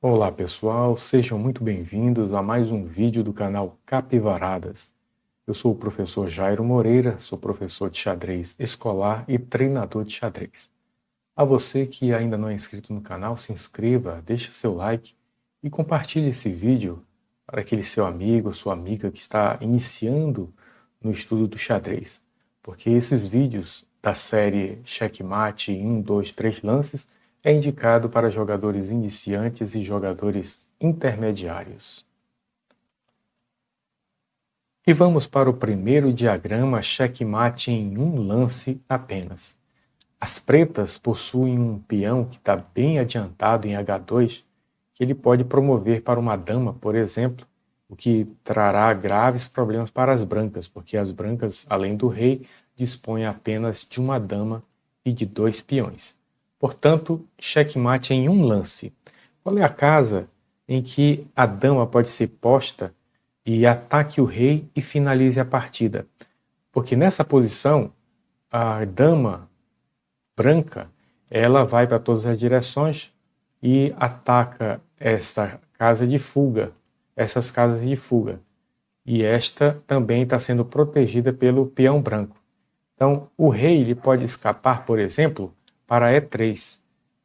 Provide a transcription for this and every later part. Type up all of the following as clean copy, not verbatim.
Olá pessoal, sejam muito bem-vindos a mais um vídeo do canal Capivaradas. Eu sou o professor Jairo Moreira, sou professor de xadrez escolar e treinador de xadrez. A você que ainda não é inscrito no canal, se inscreva, deixe seu like e compartilhe esse vídeo para aquele seu amigo, sua amiga que está iniciando no estudo do xadrez. Porque esses vídeos da série Checkmate em 1, 2, 3 lances é indicado para jogadores iniciantes e jogadores intermediários. E vamos para o primeiro diagrama Checkmate em um lance apenas. As pretas possuem um peão que está bem adiantado em H2, que ele pode promover para uma dama, por exemplo, o que trará graves problemas para as brancas, porque as brancas, além do rei, dispõem apenas de uma dama e de 2 peões. Portanto, checkmate em um lance. Qual é a casa em que a dama pode ser posta e ataque o rei e finalize a partida? Porque nessa posição, a dama branca, ela vai para todas as direções e ataca esta casa de fuga, essas casas de fuga. E esta também está sendo protegida pelo peão branco. Então, o rei ele pode escapar, por exemplo, para E3.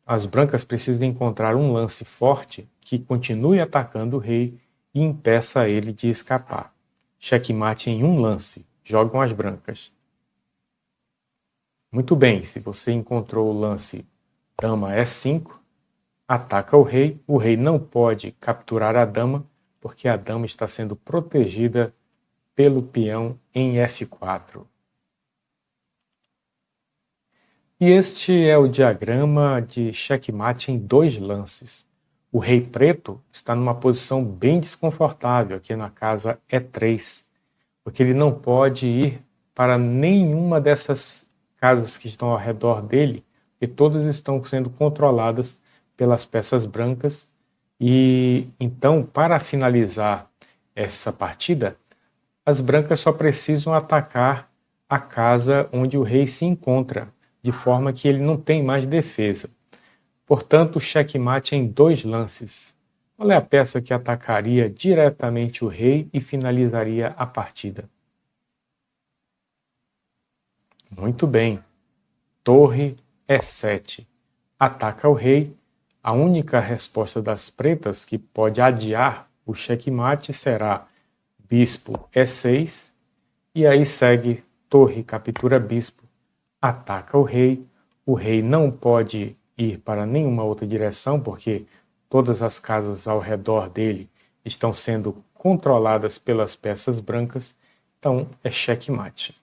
As brancas precisam encontrar um lance forte que continue atacando o rei e impeça ele de escapar. Checkmate em um lance. Jogam as brancas. Muito bem, se você encontrou o lance dama E5, ataca o rei não pode capturar a dama, porque a dama está sendo protegida pelo peão em F4. E este é o diagrama de checkmate em 2 lances. O rei preto está numa posição bem desconfortável aqui na casa E3, porque ele não pode ir para nenhuma dessas casas que estão ao redor dele, e todas estão sendo controladas pelas peças brancas. E então, para finalizar essa partida, as brancas só precisam atacar a casa onde o rei se encontra, de forma que ele não tem mais defesa. Portanto, checkmate em 2 lances. Qual é a peça que atacaria diretamente o rei e finalizaria a partida? Muito bem. Torre E7. Ataca o rei. A única resposta das pretas que pode adiar o checkmate será bispo E6. E aí segue torre, captura bispo, ataca o rei não pode ir para nenhuma outra direção, porque todas as casas ao redor dele estão sendo controladas pelas peças brancas, então é checkmate.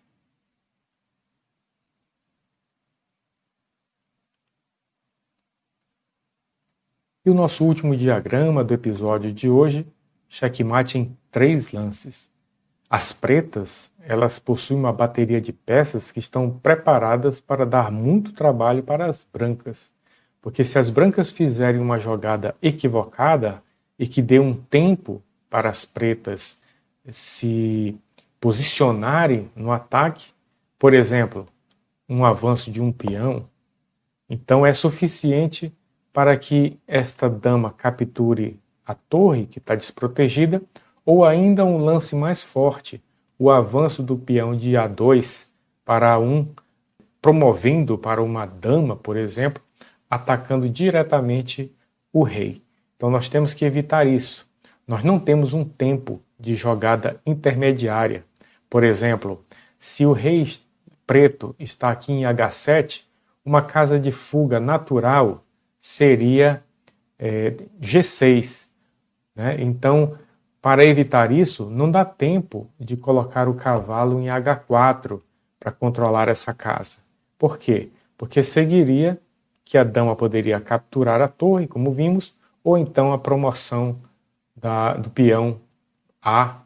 E o nosso último diagrama do episódio de hoje, checkmate em 3 lances. As pretas, elas possuem uma bateria de peças que estão preparadas para dar muito trabalho para as brancas. Porque se as brancas fizerem uma jogada equivocada e que dê um tempo para as pretas se posicionarem no ataque, por exemplo, um avanço de um peão, então é suficiente para que esta dama capture a torre, que está desprotegida, ou ainda um lance mais forte, o avanço do peão de A2 para A1, promovendo para uma dama, por exemplo, atacando diretamente o rei. Então nós temos que evitar isso. Nós não temos um tempo de jogada intermediária. Por exemplo, se o rei preto está aqui em H7, uma casa de fuga natural seria G6. Né? Então, para evitar isso, não dá tempo de colocar o cavalo em H4 para controlar essa casa. Por quê? Porque seguiria que a dama poderia capturar a torre, como vimos, ou então a promoção do peão A,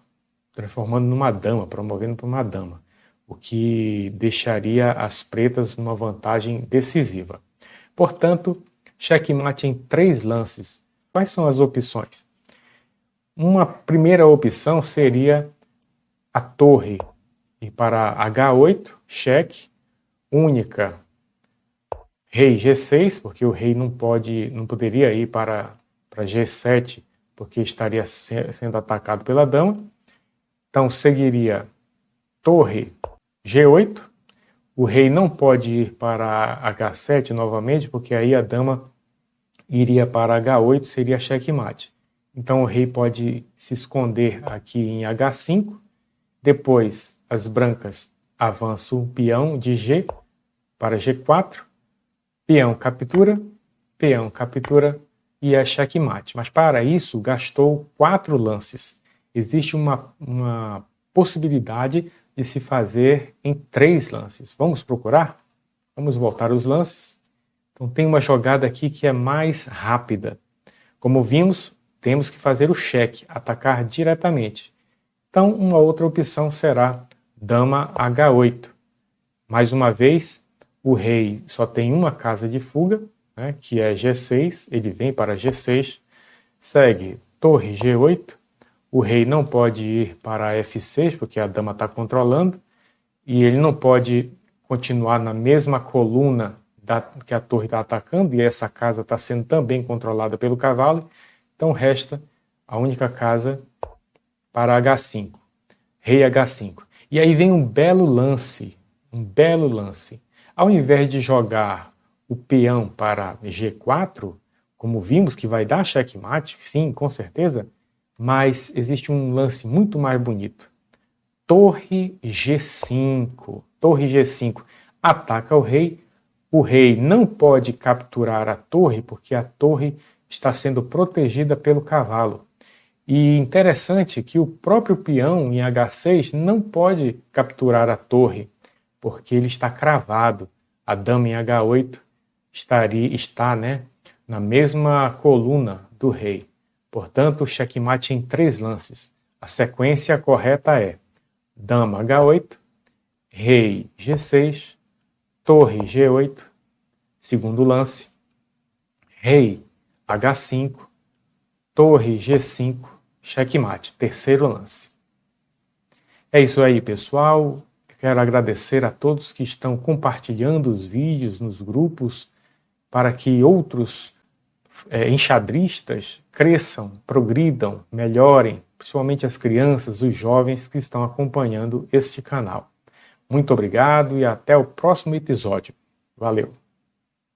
transformando numa dama, promovendo para uma dama, o que deixaria as pretas numa vantagem decisiva. Portanto, checkmate em 3 lances. Quais são as opções? Uma primeira opção seria a torre ir para H8, cheque, única, rei G6, porque o rei não poderia ir para para G7, porque estaria sendo atacado pela dama. Então seguiria torre G8. O rei não pode ir para H7 novamente, porque aí a dama iria para H8, seria checkmate. Então o rei pode se esconder aqui em H5. Depois as brancas avançam o peão de G para G4. Peão captura e é checkmate. Mas para isso gastou 4 lances. Existe uma possibilidade de se fazer em 3 lances. Vamos procurar? Vamos voltar aos lances. Então tem uma jogada aqui que é mais rápida. Como vimos, temos que fazer o cheque, atacar diretamente. Então uma outra opção será dama H8. Mais uma vez, o rei só tem uma casa de fuga, né, que é G6, ele vem para G6, segue torre G8, o rei não pode ir para F6, porque a dama está controlando, e ele não pode continuar na mesma coluna que a torre está atacando, e essa casa está sendo também controlada pelo cavalo, então resta a única casa para H5, rei H5. E aí vem um belo lance. Ao invés de jogar o peão para G4, como vimos que vai dar checkmate, sim, com certeza, mas existe um lance muito mais bonito. Torre G5. Torre G5 ataca o rei não pode capturar a torre, porque a torre está sendo protegida pelo cavalo. E interessante que o próprio peão em H6 não pode capturar a torre, porque ele está cravado. A dama em H8 está na mesma coluna do rei. Portanto, checkmate em 3 lances. A sequência correta é dama H8, rei G6, torre G8, segundo lance, rei H5, torre G5, checkmate, terceiro lance. É isso aí, pessoal. Quero agradecer a todos que estão compartilhando os vídeos nos grupos para que outros enxadristas cresçam, progridam, melhorem, principalmente as crianças, os jovens que estão acompanhando este canal. Muito obrigado e até o próximo episódio. Valeu!